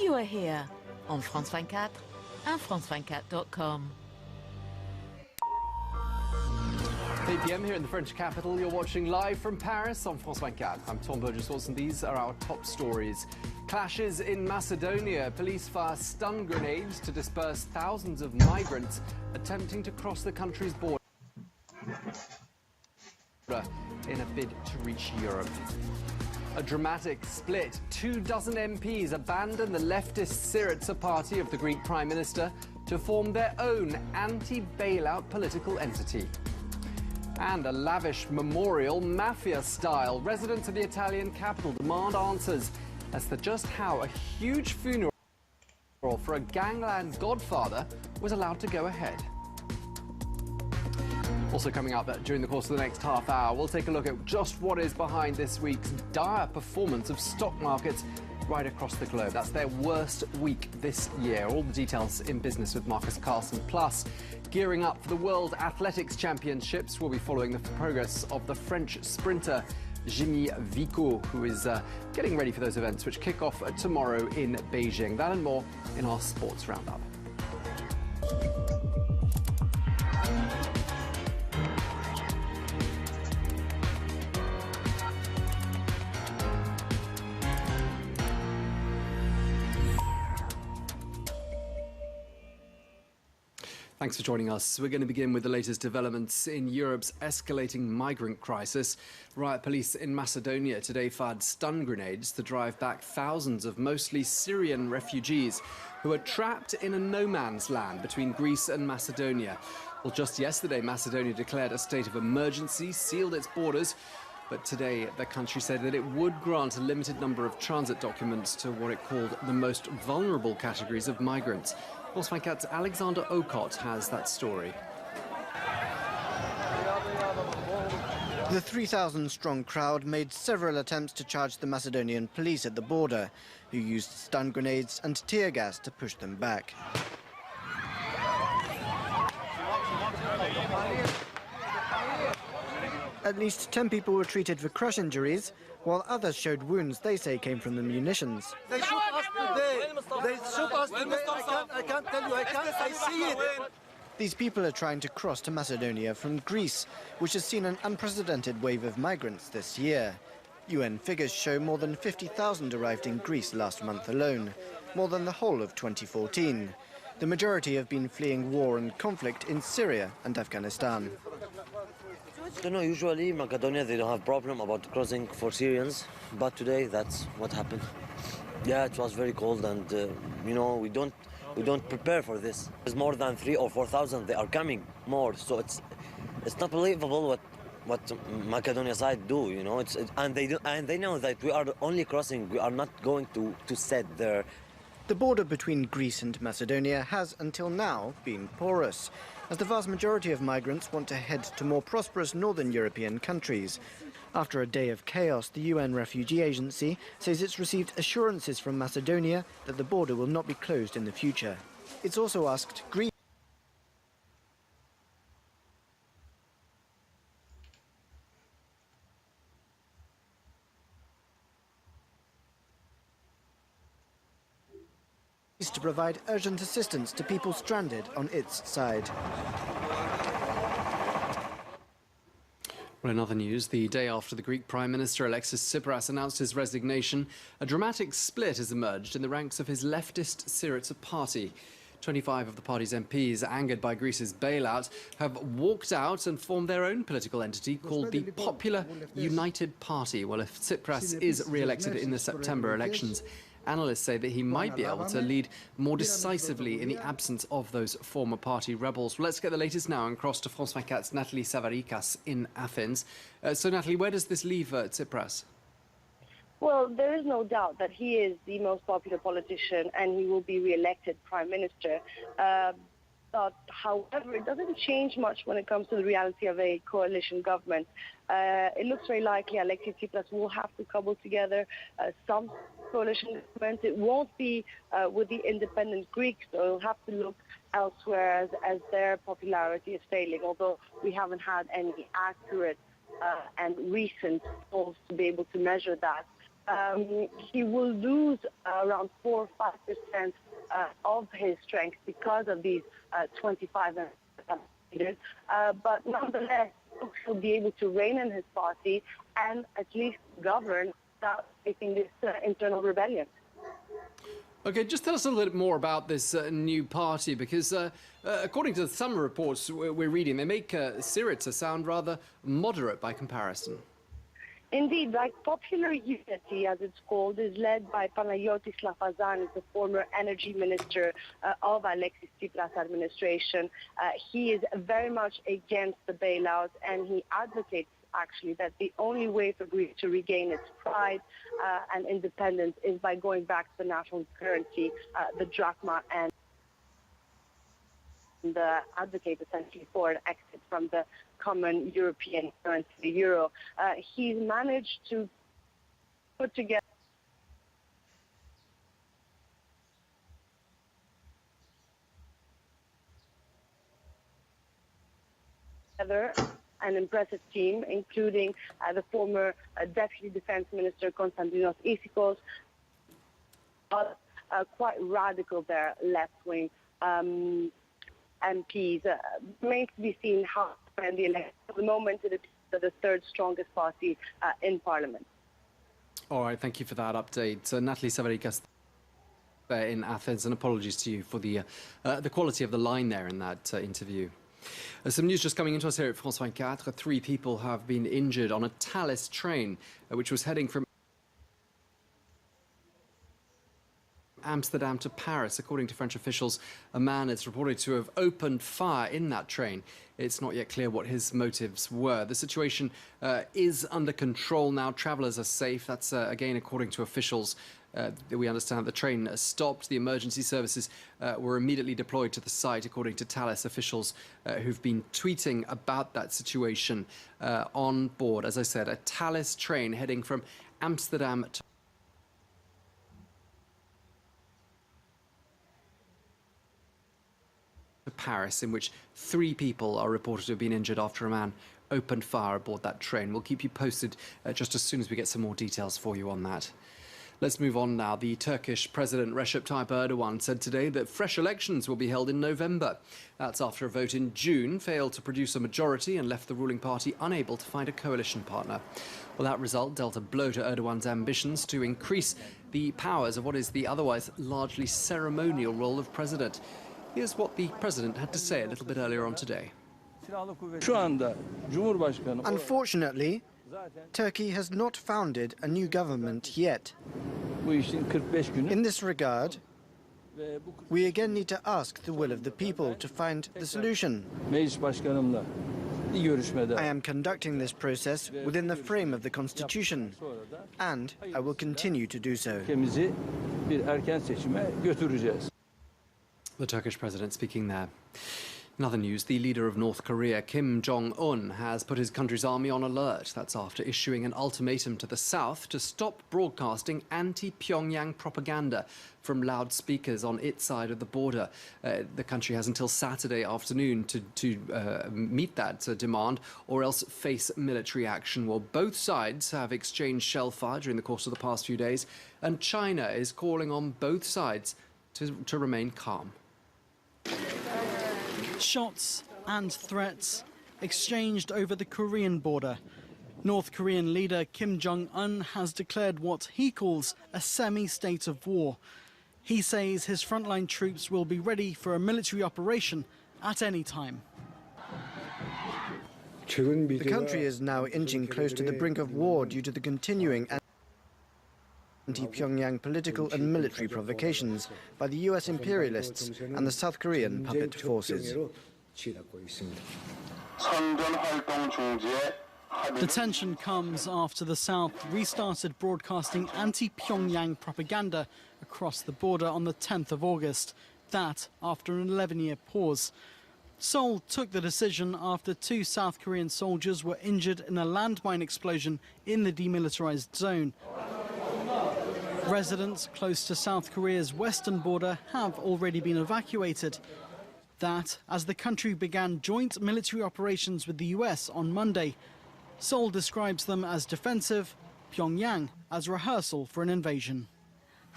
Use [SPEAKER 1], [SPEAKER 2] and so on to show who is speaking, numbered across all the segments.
[SPEAKER 1] You are here on France 24 and France24.com.
[SPEAKER 2] 8 p.m. here in the French capital. You're watching live from Paris on France 24. I'm Tom Burgess-Watson. These are our top stories. Clashes in Macedonia. Police fire stun grenades to disperse thousands of migrants attempting to cross the country's border in a bid to reach Europe. A dramatic split. 24 MPs abandon the leftist Syriza party of the Greek Prime Minister to form their own anti-bailout political entity. And a lavish memorial, mafia-style. Residents of the Italian capital demand answers as to just how a huge funeral for a gangland godfather was allowed to go ahead. Also coming up during the course of the next half hour, we'll take a look at just what is behind this week's dire performance of stock markets right across the globe. That's their worst week this year. All the details in Business with Marcus Carlson. Plus, gearing up for the World Athletics Championships, we'll be following the progress of the French sprinter Jimmy Vico, who is getting ready for those events which kick off tomorrow in Beijing. That and more in our sports roundup. Thanks for joining us. We're going to begin with the latest developments in Europe's escalating migrant crisis. Riot police in Macedonia today fired stun grenades to drive back thousands of mostly Syrian refugees who are trapped in a no-man's land between Greece and Macedonia. Well, just yesterday, Macedonia declared a state of emergency, sealed its borders, but today the country said that it would grant a limited number of transit documents to what it called the most vulnerable categories of migrants. France 24's Alexander Okot has that story.
[SPEAKER 3] The 3,000-strong crowd made several attempts to charge the Macedonian police at the border, who used stun grenades and tear gas to push them back. At least 10 people were treated for crush injuries, while others showed wounds they say came from the munitions.
[SPEAKER 4] They shoot us today. They shoot us today. I can't tell you. I see it.
[SPEAKER 3] These people are trying to cross to Macedonia from Greece, which has seen an unprecedented wave of migrants this year. UN figures show more than 50,000 arrived in Greece last month alone, more than the whole of 2014. The majority have been fleeing war and conflict in Syria and Afghanistan.
[SPEAKER 5] You know, usually in Macedonia they don't have problem about crossing for Syrians, but today that's what happened. Yeah, it was very cold, and you know, we don't prepare for this. There's more than 3,000 or 4,000. They are coming more, so it's not believable what Macedonia side do. You know, and they know that we are only crossing. We are not going to set there.
[SPEAKER 3] The border between Greece and Macedonia has, until now, been porous, as the vast majority of migrants want to head to more prosperous northern European countries. After a day of chaos, the UN Refugee Agency says it's received assurances from Macedonia that the border will not be closed in the future. It's also asked Greece to provide urgent assistance to people stranded on its side.
[SPEAKER 2] Well, in other news, the day after the Greek Prime Minister Alexis Tsipras announced his resignation, a dramatic split has emerged in the ranks of his leftist Syriza party. 25 of the party's MPs, angered by Greece's bailout, have walked out and formed their own political entity called the Popular United Party. Well, if Tsipras is re-elected in the September elections, analysts say that he might be able to lead more decisively in the absence of those former party rebels. Well, let's get the latest now and cross to France 24's Natalie Savarikas in Athens. So, Natalie, where does this leave Tsipras?
[SPEAKER 6] Well, there is no doubt that he is the most popular politician and he will be re-elected prime minister. But, however, it doesn't change much when it comes to the reality of a coalition government. It looks very likely Alexis Tsipras will have to cobble together some coalition government. It won't be with the independent Greeks, so it'll have to look elsewhere as their popularity is failing, although we haven't had any accurate and recent polls to be able to measure that. he will lose around 4 or 5% of his strength because of these 25 leaders. But nonetheless, he'll be able to rein in his party and at least govern without facing this internal rebellion.
[SPEAKER 2] Okay, just tell us a little bit more about this new party, because according to some reports we're reading, they make Syriza sound rather moderate by comparison.
[SPEAKER 6] Indeed, like Popular Unity, as it's called, is led by Panagiotis Lafazanis, the former energy minister of Alexis Tsipras' administration. He is very much against the bailout, and he advocates actually that the only way for Greece to regain its pride and independence is by going back to the national currency, the drachma, and advocate essentially for an exit from the common European currency, the euro. He's managed to put together an impressive team, including the former Deputy Defense Minister Konstantinos Issikos, quite radical there, left-wing MPs. Remains to be seen how and the election. At the moment, it is the third strongest party in Parliament.
[SPEAKER 2] All right, thank you for that update. Natalie Savarikas in Athens, and apologies to you for the quality of the line there in that interview. Some news just coming into us here at France 24. 3 people have been injured on a Thalys train, which was heading from Amsterdam to Paris. According to French officials, a man is reported to have opened fire in that train. It's not yet clear what his motives were. The situation is under control now. Travellers are safe. That's, again, according to officials. We understand the train stopped. The emergency services were immediately deployed to the site, according to Thalys officials who've been tweeting about that situation on board. As I said, a Thalys train heading from Amsterdam to Paris, in which 3 people are reported to have been injured after a man opened fire aboard that train. We'll keep you posted just as soon as we get some more details for you on that. Let's move on now. The Turkish President Recep Tayyip Erdogan said today that fresh elections will be held in November. That's after a vote in June failed to produce a majority and left the ruling party unable to find a coalition partner. Well, that result dealt a blow to Erdogan's ambitions to increase the powers of what is the otherwise largely ceremonial role of president. Here's what the president had to say a little bit earlier on today.
[SPEAKER 3] Unfortunately, Turkey has not founded a new government yet. In this regard, we again need to ask the will of the people to find the solution. I am conducting this process within the frame of the Constitution, and I will continue to do so.
[SPEAKER 2] The Turkish president speaking there. In other news, the leader of North Korea, Kim Jong-un, has put his country's army on alert. That's after issuing an ultimatum to the south to stop broadcasting anti-Pyongyang propaganda from loudspeakers on its side of the border. The country has until Saturday afternoon to meet that demand, or else face military action. Well, both sides have exchanged shellfire during the course of the past few days, and China is calling on both sides to remain calm.
[SPEAKER 7] Shots and threats exchanged over the Korean border. North Korean leader Kim Jong-un has declared what he calls a semi-state of war. He says his frontline troops will be ready for a military operation at any time.
[SPEAKER 3] The country is now inching close to the brink of war due to the continuing anti-Pyongyang political and military provocations by the US imperialists and the South Korean puppet forces.
[SPEAKER 7] The tension comes after the South restarted broadcasting anti-Pyongyang propaganda across the border on the 10th of August. That after an 11-year pause. Seoul took the decision after 2 South Korean soldiers were injured in a landmine explosion in the demilitarized zone. Residents close to South Korea's western border have already been evacuated. That as the country began joint military operations with the US on Monday. Seoul describes them as defensive, Pyongyang as rehearsal for an invasion.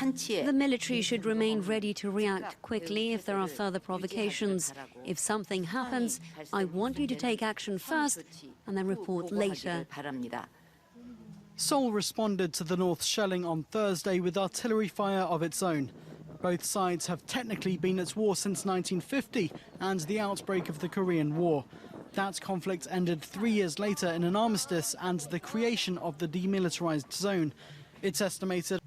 [SPEAKER 8] The military should remain ready to react quickly if there are further provocations. If something happens, I want you to take action first and then report later.
[SPEAKER 7] Seoul responded to the North's shelling on Thursday with artillery fire of its own. Both sides have technically been at war since 1950 and the outbreak of the Korean War. That conflict ended 3 years later in an armistice and the creation of the demilitarized zone. It's estimated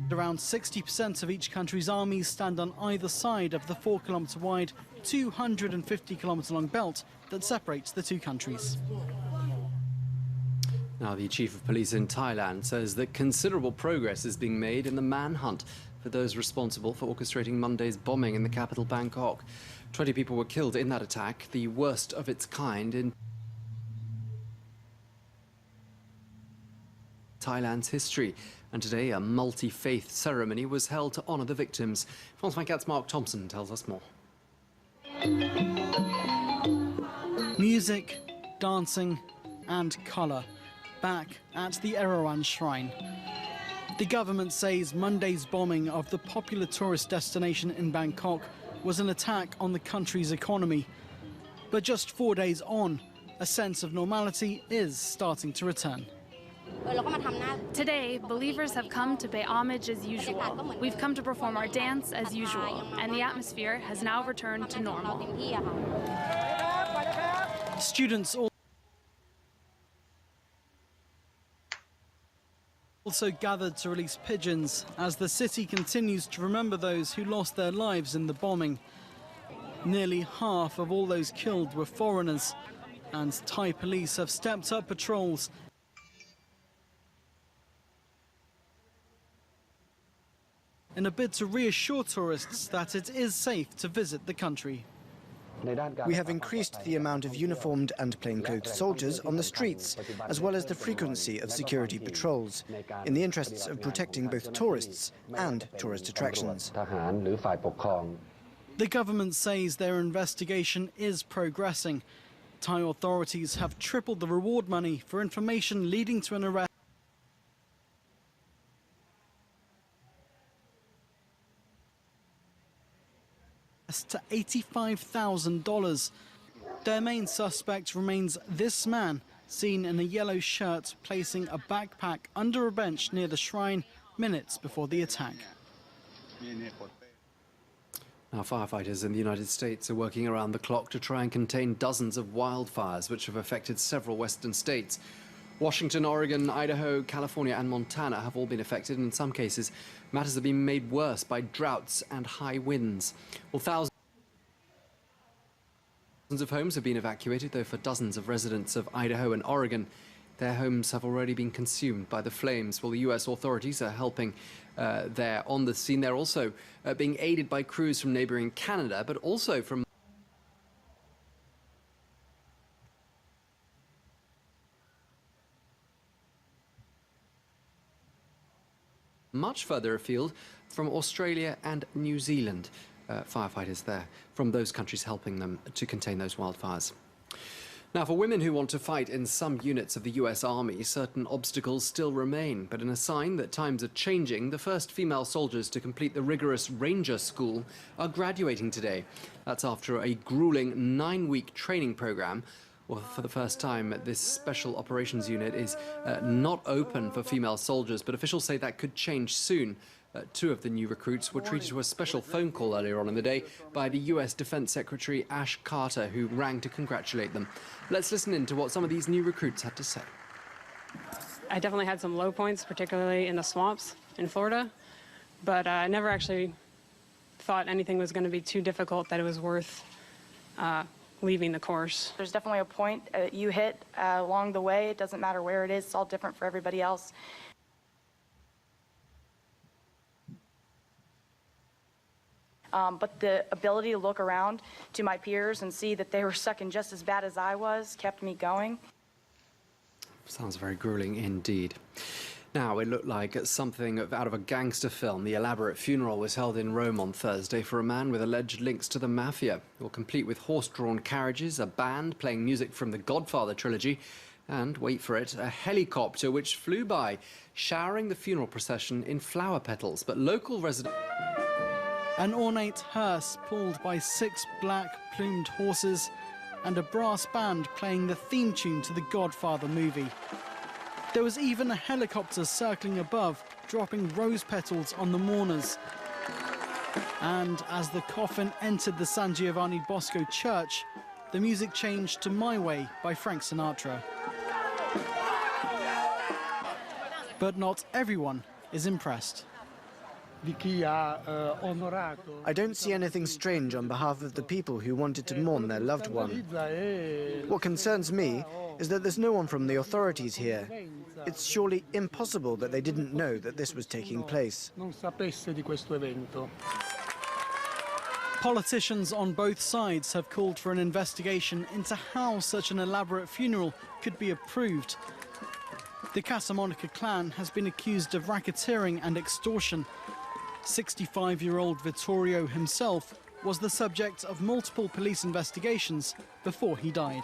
[SPEAKER 7] around 60% of each country's armies stand on either side of the 4-kilometre wide, 250-kilometre long belt that separates the two countries.
[SPEAKER 2] Now, the chief of police in Thailand says that considerable progress is being made in the manhunt for those responsible for orchestrating Monday's bombing in the capital, Bangkok. 20 people were killed in that attack, the worst of its kind in Thailand's history. And today, a multi-faith ceremony was held to honour the victims. France 24's Mark Thompson tells us more.
[SPEAKER 7] Music, dancing and colour back at the Erawan Shrine. The government says Monday's bombing of the popular tourist destination in Bangkok was an attack on the country's economy. But just 4 days on, a sense of normality is starting to return.
[SPEAKER 9] Today, believers have come to pay homage as usual. We've come to perform our dance as usual, and the atmosphere has now returned to normal.
[SPEAKER 7] Students also gathered to release pigeons as the city continues to remember those who lost their lives in the bombing. Nearly half of all those killed were foreigners, and Thai police have stepped up patrols in a bid to reassure tourists that it is safe to visit the country.
[SPEAKER 3] We have increased the amount of uniformed and plainclothed soldiers on the streets, as well as the frequency of security patrols, in the interests of protecting both tourists and tourist attractions.
[SPEAKER 7] The government says their investigation is progressing. Thai authorities have tripled the reward money for information leading to an arrest to $85,000. Their main suspect remains this man, seen in a yellow shirt placing a backpack under a bench near the shrine minutes before the attack.
[SPEAKER 2] Now, firefighters in the United States are working around the clock to try and contain dozens of wildfires which have affected several western states. Washington, Oregon, Idaho, California and Montana have all been affected, and in some cases matters have been made worse by droughts and high winds. Well, thousands of homes have been evacuated, though for dozens of residents of Idaho and Oregon, their homes have already been consumed by the flames. Well, the US authorities are helping there on the scene. They're also being aided by crews from neighbouring Canada, but also from much further afield, from Australia and New Zealand. Firefighters there from those countries helping them to contain those wildfires. Now, for women who want to fight in some units of the US Army, certain obstacles still remain. But in a sign that times are changing, the first female soldiers to complete the rigorous Ranger School are graduating today. That's after a grueling 9-week training program. Well, for the first time, this Special Operations Unit is not open for female soldiers, but officials say that could change soon. 2 of the new recruits were treated to a special phone call earlier on in the day by the US Defense Secretary Ash Carter, who rang to congratulate them. Let's listen in to what some of these new recruits had to say.
[SPEAKER 10] I definitely had some low points, particularly in the swamps in Florida, but I never actually thought anything was going to be too difficult that it was worth leaving the course.
[SPEAKER 11] There's definitely a point you hit along the way. It doesn't matter where it is. It's all different for everybody else. But the ability to look around to my peers and see that they were sucking just as bad as I was kept me going.
[SPEAKER 2] Sounds very grueling indeed. Now, it looked like something out of a gangster film. The elaborate funeral was held in Rome on Thursday for a man with alleged links to the mafia. It will complete with horse-drawn carriages, a band playing music from the Godfather trilogy, and, wait for it, a helicopter which flew by, showering the funeral procession in flower petals. But local residents...
[SPEAKER 7] An ornate hearse pulled by 6 black plumed horses and a brass band playing the theme tune to the Godfather movie. There was even a helicopter circling above, dropping rose petals on the mourners. And as the coffin entered the San Giovanni Bosco church, the music changed to My Way by Frank Sinatra. But not everyone is impressed.
[SPEAKER 3] I don't see anything strange on behalf of the people who wanted to mourn their loved one. What concerns me is that there's no one from the authorities here. It's surely impossible that they didn't know that this was taking place.
[SPEAKER 7] Politicians on both sides have called for an investigation into how such an elaborate funeral could be approved. The Casa Monica clan has been accused of racketeering and extortion. 65-year-old Vittorio himself was the subject of multiple police investigations before he died.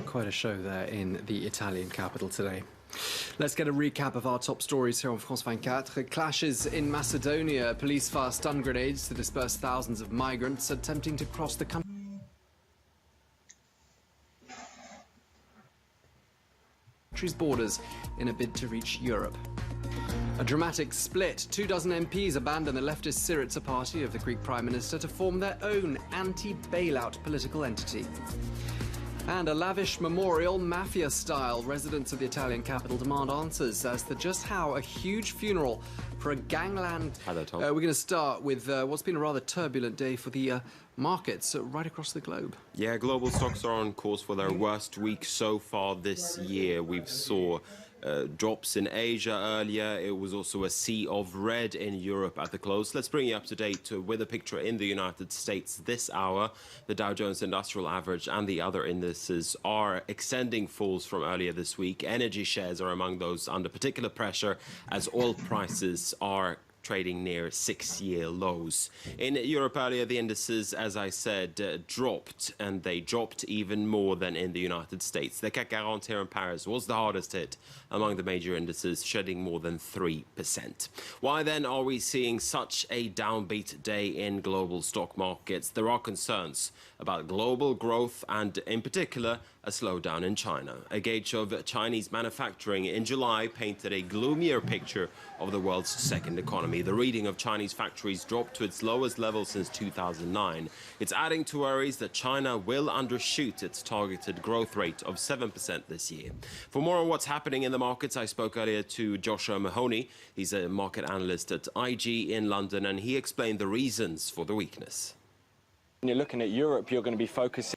[SPEAKER 2] Quite a show there in the Italian capital today. Let's get a recap of our top stories here on France 24. Clashes in Macedonia. Police fire stun grenades to disperse thousands of migrants attempting to cross the country's borders in a bid to reach Europe. A dramatic split. 24 MPs abandon the leftist Syriza party of the Greek Prime Minister to form their own anti-bailout political entity. And a lavish memorial, mafia-style. Residents of the Italian capital demand answers as to just how a huge funeral for a gangland...
[SPEAKER 12] Hi there, Tom.
[SPEAKER 2] We're going to start with what's been a rather turbulent day for the markets right across the globe.
[SPEAKER 12] Yeah, global stocks are on course for their worst week so far this year. We've saw drops in Asia earlier. It was also a sea of red in Europe at the close. Let's bring you up to date with a picture in the United States this hour. The Dow Jones Industrial Average and the other indices are extending falls from earlier this week. Energy shares are among those under particular pressure as oil prices are trading near 6-year lows. In Europe earlier, the indices, as I said, dropped, and they dropped even more than in the United States. The CAC 40 here in Paris was the hardest hit among the major indices, shedding more than 3%. Why then are we seeing such a downbeat day in global stock markets? There are concerns about global growth and, in particular, a slowdown in China. A gauge of Chinese manufacturing in July painted a gloomier picture of the world's second economy. The reading of Chinese factories dropped to its lowest level since 2009. It's adding to worries that China will undershoot its targeted growth rate of 7% this year. For more on what's happening in the markets, I spoke earlier to Joshua Mahoney. He's a market analyst at IG in London, and he explained the reasons for the weakness.
[SPEAKER 13] When you're looking at Europe, you're going to be focusing